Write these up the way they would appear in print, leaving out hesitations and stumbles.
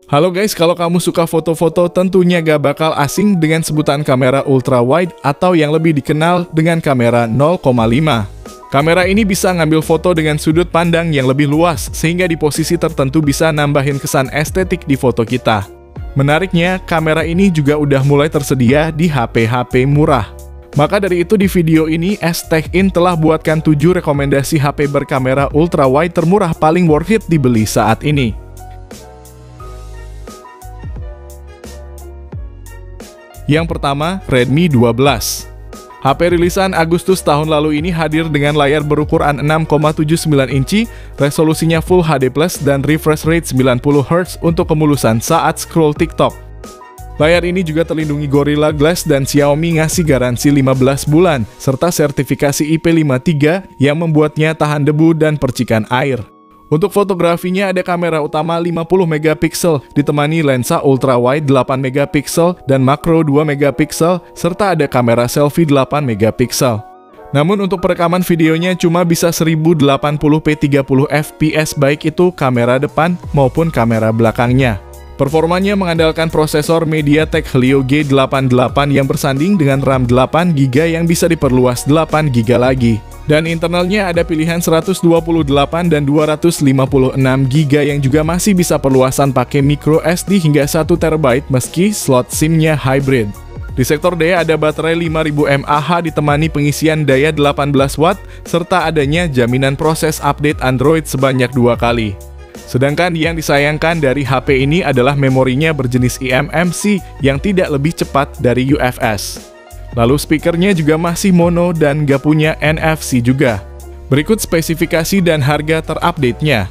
Halo guys, kalau kamu suka foto-foto tentunya gak bakal asing dengan sebutan kamera ultra wide atau yang lebih dikenal dengan kamera 0,5. Kamera ini bisa ngambil foto dengan sudut pandang yang lebih luas sehingga di posisi tertentu bisa nambahin kesan estetik di foto kita. Menariknya, kamera ini juga udah mulai tersedia di HP-HP murah. Maka dari itu di video ini STechIn telah buatkan 7 rekomendasi HP berkamera ultra wide termurah paling worth it dibeli saat ini. Yang pertama, Redmi 12. HP rilisan Agustus tahun lalu ini hadir dengan layar berukuran 6,79 inci, resolusinya Full HD+, dan refresh rate 90Hz untuk kemulusan saat scroll TikTok. Layar ini juga terlindungi Gorilla Glass dan Xiaomi ngasih garansi 15 bulan, serta sertifikasi IP53 yang membuatnya tahan debu dan percikan air. Untuk fotografinya ada kamera utama 50 megapiksel ditemani lensa ultra wide 8 megapiksel dan makro 2 megapiksel serta ada kamera selfie 8 megapiksel. Namun untuk perekaman videonya cuma bisa 1080p 30 fps baik itu kamera depan maupun kamera belakangnya. Performanya mengandalkan prosesor MediaTek Helio G88 yang bersanding dengan RAM 8GB yang bisa diperluas 8GB lagi. Dan internalnya ada pilihan 128 dan 256GB yang juga masih bisa perluasan pakai micro SD hingga 1TB meski slot SIM-nya hybrid. Di sektor daya ada baterai 5000 mAh ditemani pengisian daya 18W serta adanya jaminan proses update Android sebanyak 2 kali. Sedangkan yang disayangkan dari HP ini adalah memorinya berjenis eMMC yang tidak lebih cepat dari UFS. Lalu speakernya juga masih mono dan gak punya NFC juga. Berikut spesifikasi dan harga terupdate-nya.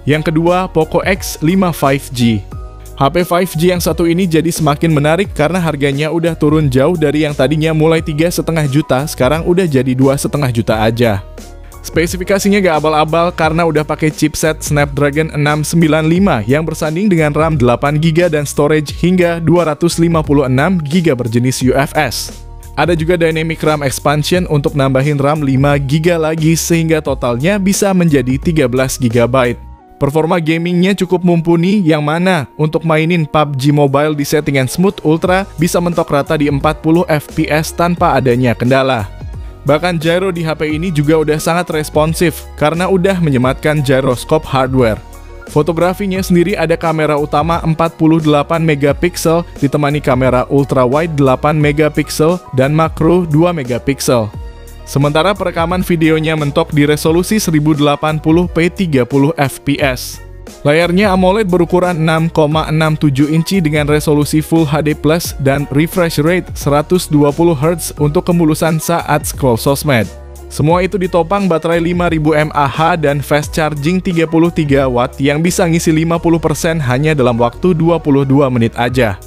Yang kedua, Poco X5 5G. HP 5G yang satu ini jadi semakin menarik karena harganya udah turun jauh dari yang tadinya mulai 3,5 juta, sekarang udah jadi 2,5 juta aja. Spesifikasinya gak abal-abal karena udah pakai chipset Snapdragon 695 yang bersanding dengan RAM 8GB dan storage hingga 256GB berjenis UFS. Ada juga Dynamic RAM Expansion untuk nambahin RAM 5GB lagi sehingga totalnya bisa menjadi 13GB. Performa gamingnya cukup mumpuni yang mana untuk mainin PUBG Mobile di settingan Smooth Ultra bisa mentok rata di 40 fps tanpa adanya kendala. Bahkan gyro di HP ini juga udah sangat responsif karena udah menyematkan gyroscope hardware. Fotografinya sendiri ada kamera utama 48 megapiksel ditemani kamera ultra wide 8 megapiksel dan makro 2 megapiksel. Sementara perekaman videonya mentok di resolusi 1080p 30 fps. Layarnya AMOLED berukuran 6,67 inci dengan resolusi Full HD+ dan refresh rate 120Hz untuk kemulusan saat scroll sosmed. Semua itu ditopang baterai 5000 mAh dan fast charging 33W yang bisa ngisi 50% hanya dalam waktu 22 menit aja.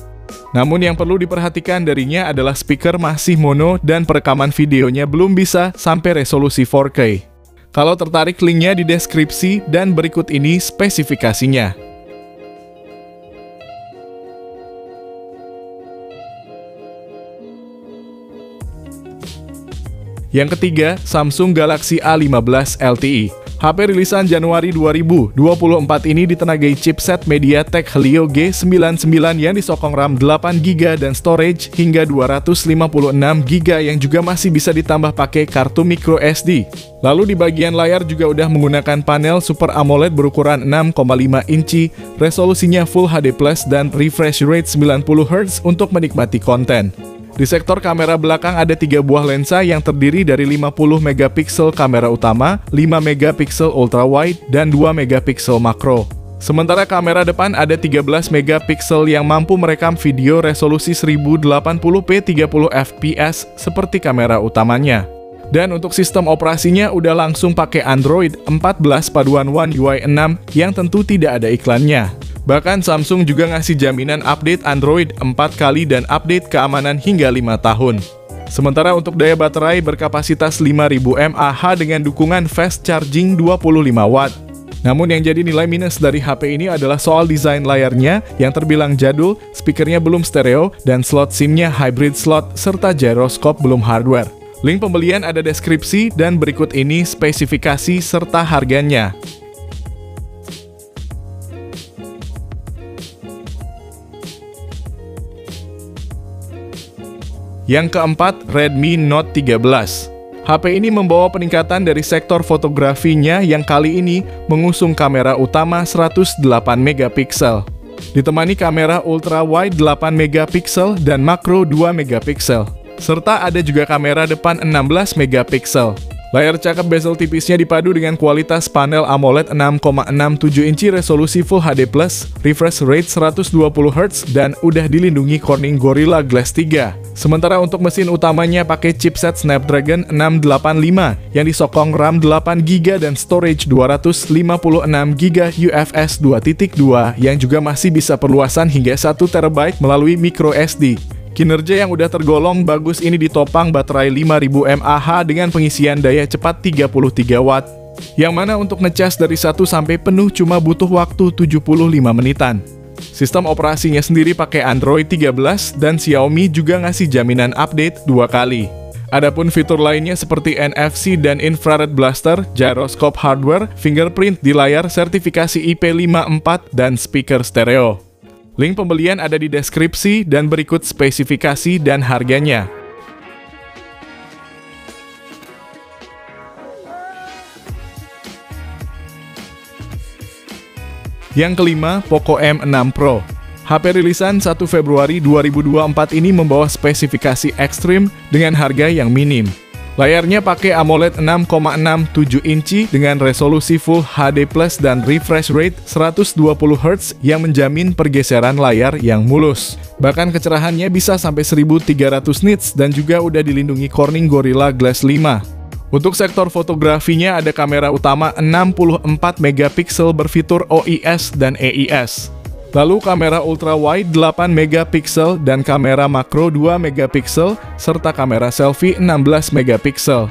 Namun yang perlu diperhatikan darinya adalah speaker masih mono dan perekaman videonya belum bisa sampai resolusi 4K. Kalau tertarik linknya di deskripsi dan berikut ini spesifikasinya. Yang ketiga, Samsung Galaxy A15 LTE. HP rilisan Januari 2024 ini ditenagai chipset MediaTek Helio G99 yang disokong RAM 8GB dan storage hingga 256GB yang juga masih bisa ditambah pakai kartu micro SD. Lalu di bagian layar juga udah menggunakan panel Super AMOLED berukuran 6,5 inci, resolusinya Full HD+ dan refresh rate 90Hz untuk menikmati konten. Di sektor kamera belakang ada 3 buah lensa yang terdiri dari 50 megapiksel kamera utama, 5 megapiksel ultra wide, dan 2 megapiksel makro. Sementara kamera depan ada 13 megapiksel yang mampu merekam video resolusi 1080p 30 fps seperti kamera utamanya. Dan untuk sistem operasinya udah langsung pakai Android 14 paduan One UI 6 yang tentu tidak ada iklannya. Bahkan Samsung juga ngasih jaminan update Android 4 kali dan update keamanan hingga 5 tahun. Sementara untuk daya baterai berkapasitas 5000 mAh dengan dukungan fast charging 25W. Namun yang jadi nilai minus dari HP ini adalah soal desain layarnya yang terbilang jadul, speakernya belum stereo, dan slot SIM-nya hybrid slot, serta gyroscope belum hardware. Link pembelian ada deskripsi dan berikut ini spesifikasi serta harganya. Yang keempat, Redmi Note 13. HP ini membawa peningkatan dari sektor fotografinya yang kali ini mengusung kamera utama 108 megapiksel. Ditemani kamera ultra wide 8 megapiksel dan makro 2 megapiksel. Serta ada juga kamera depan 16 megapiksel. Layar cakep bezel tipisnya dipadu dengan kualitas panel AMOLED 6,67 inci resolusi Full HD+, refresh rate 120Hz dan udah dilindungi Corning Gorilla Glass 3. Sementara untuk mesin utamanya pakai chipset Snapdragon 685 yang disokong RAM 8GB dan storage 256GB UFS 2.2 yang juga masih bisa perluasan hingga 1TB melalui microSD. Kinerja yang udah tergolong bagus ini ditopang baterai 5000 mAh dengan pengisian daya cepat 33 Watt. Yang mana untuk ngecas dari 1 sampai penuh cuma butuh waktu 75 menitan. Sistem operasinya sendiri pakai Android 13 dan Xiaomi juga ngasih jaminan update 2 kali. Adapun fitur lainnya seperti NFC dan infrared blaster, gyroscope hardware, fingerprint di layar, sertifikasi IP54 dan speaker stereo. Link pembelian ada di deskripsi dan berikut spesifikasi dan harganya. Yang kelima, Poco M6 Pro. HP rilisan 1 Februari 2024 ini membawa spesifikasi ekstrim dengan harga yang minim. Layarnya pakai AMOLED 6,67 inci dengan resolusi Full HD+ dan refresh rate 120Hz yang menjamin pergeseran layar yang mulus. Bahkan kecerahannya bisa sampai 1300 nits dan juga udah dilindungi Corning Gorilla Glass 5. Untuk sektor fotografinya ada kamera utama 64 megapiksel berfitur OIS dan EIS. Lalu kamera ultra wide 8 megapiksel dan kamera makro 2 megapiksel serta kamera selfie 16 megapiksel.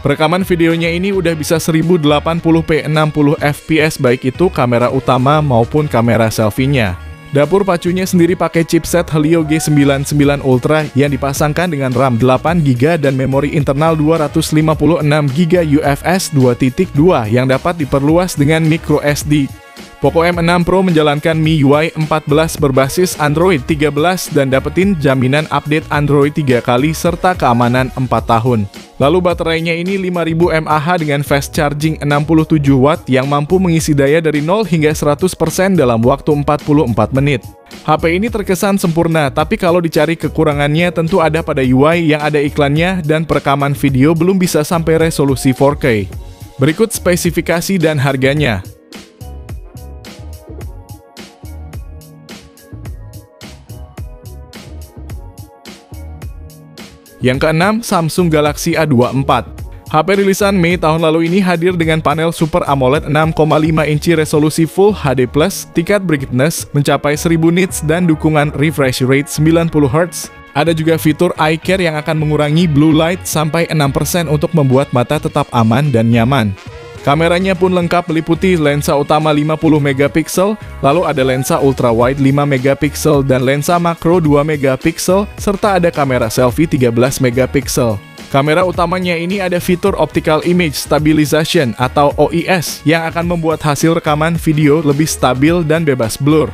Rekaman videonya ini udah bisa 1080p 60 fps baik itu kamera utama maupun kamera selfie-nya. Dapur pacunya sendiri pakai chipset Helio G99 Ultra yang dipasangkan dengan RAM 8GB dan memori internal 256GB UFS 2.2 yang dapat diperluas dengan microSD. Poco M6 Pro menjalankan MIUI 14 berbasis Android 13 dan dapetin jaminan update Android 3 kali serta keamanan 4 tahun. Lalu baterainya ini 5000 mAh dengan fast charging 67 Watt yang mampu mengisi daya dari 0 hingga 100% dalam waktu 44 menit. HP ini terkesan sempurna, tapi kalau dicari kekurangannya tentu ada pada UI yang ada iklannya dan perekaman video belum bisa sampai resolusi 4K. Berikut spesifikasi dan harganya. Yang keenam, Samsung Galaxy A24. HP rilisan Mei tahun lalu ini hadir dengan panel Super AMOLED 6,5 inci resolusi Full HD+, tingkat brightness mencapai 1000 nits dan dukungan refresh rate 90Hz. Ada juga fitur Eye Care yang akan mengurangi blue light sampai 6% untuk membuat mata tetap aman dan nyaman. Kameranya pun lengkap meliputi lensa utama 50 megapiksel, lalu ada lensa ultra wide 5 megapiksel dan lensa makro 2 megapiksel, serta ada kamera selfie 13 megapiksel. Kamera utamanya ini ada fitur Optical Image Stabilization atau OIS yang akan membuat hasil rekaman video lebih stabil dan bebas blur.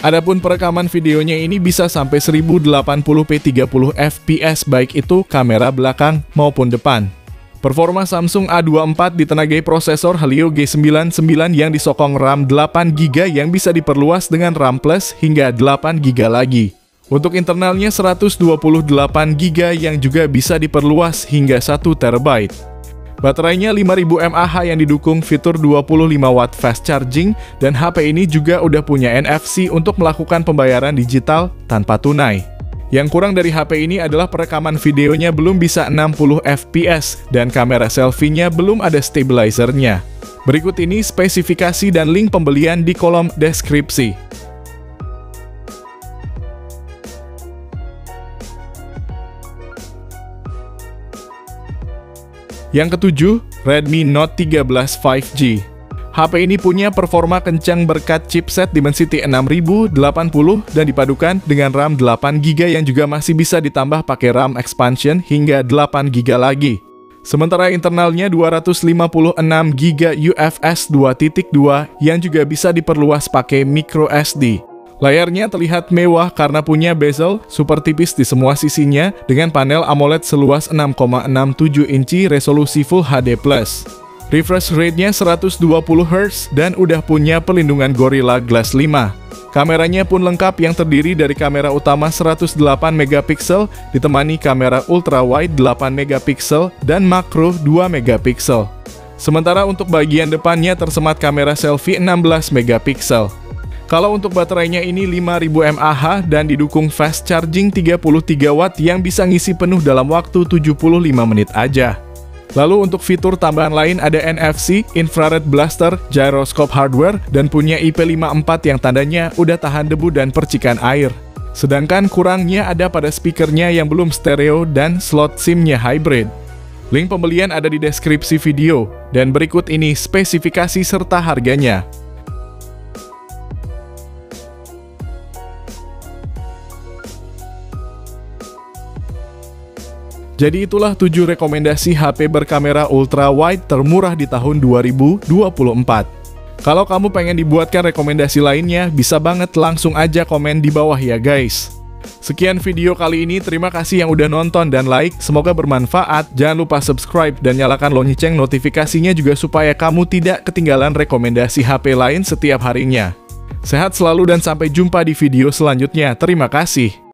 Adapun perekaman videonya ini bisa sampai 1080p 30 fps baik itu kamera belakang maupun depan. Performa Samsung A24 ditenagai prosesor Helio G99 yang disokong RAM 8GB yang bisa diperluas dengan RAM Plus hingga 8GB lagi. Untuk internalnya 128GB yang juga bisa diperluas hingga 1TB. Baterainya 5000 mAh yang didukung fitur 25 Watt fast charging dan HP ini juga udah punya NFC untuk melakukan pembayaran digital tanpa tunai. Yang kurang dari HP ini adalah perekaman videonya belum bisa 60 fps dan kamera selfie-nya belum ada stabilizer-nya. Berikut ini spesifikasi dan link pembelian di kolom deskripsi. Yang ketujuh, Redmi Note 13 5G. HP ini punya performa kencang berkat chipset Dimensity 6080 dan dipadukan dengan RAM 8GB yang juga masih bisa ditambah pakai RAM expansion hingga 8GB lagi. Sementara internalnya 256GB UFS 2.2 yang juga bisa diperluas pakai micro SD. Layarnya terlihat mewah karena punya bezel super tipis di semua sisinya dengan panel AMOLED seluas 6,67 inci resolusi Full HD+. Refresh rate-nya 120Hz dan udah punya pelindungan Gorilla Glass 5. Kameranya pun lengkap yang terdiri dari kamera utama 108MP ditemani kamera ultrawide 8MP dan makro 2MP. Sementara untuk bagian depannya tersemat kamera selfie 16MP. Kalau untuk baterainya ini 5000 mAh dan didukung fast charging 33W yang bisa ngisi penuh dalam waktu 75 menit aja. Lalu untuk fitur tambahan lain ada NFC, infrared blaster, gyroscope hardware, dan punya IP54 yang tandanya udah tahan debu dan percikan air. Sedangkan kurangnya ada pada speakernya yang belum stereo dan slot SIM-nya hybrid. Link pembelian ada di deskripsi video, dan berikut ini spesifikasi serta harganya. Jadi itulah 7 rekomendasi HP berkamera ultra wide termurah di tahun 2024. Kalau kamu pengen dibuatkan rekomendasi lainnya, bisa banget langsung aja komen di bawah ya guys. Sekian video kali ini, terima kasih yang udah nonton dan like, semoga bermanfaat. Jangan lupa subscribe dan nyalakan lonceng notifikasinya juga supaya kamu tidak ketinggalan rekomendasi HP lain setiap harinya. Sehat selalu dan sampai jumpa di video selanjutnya, terima kasih.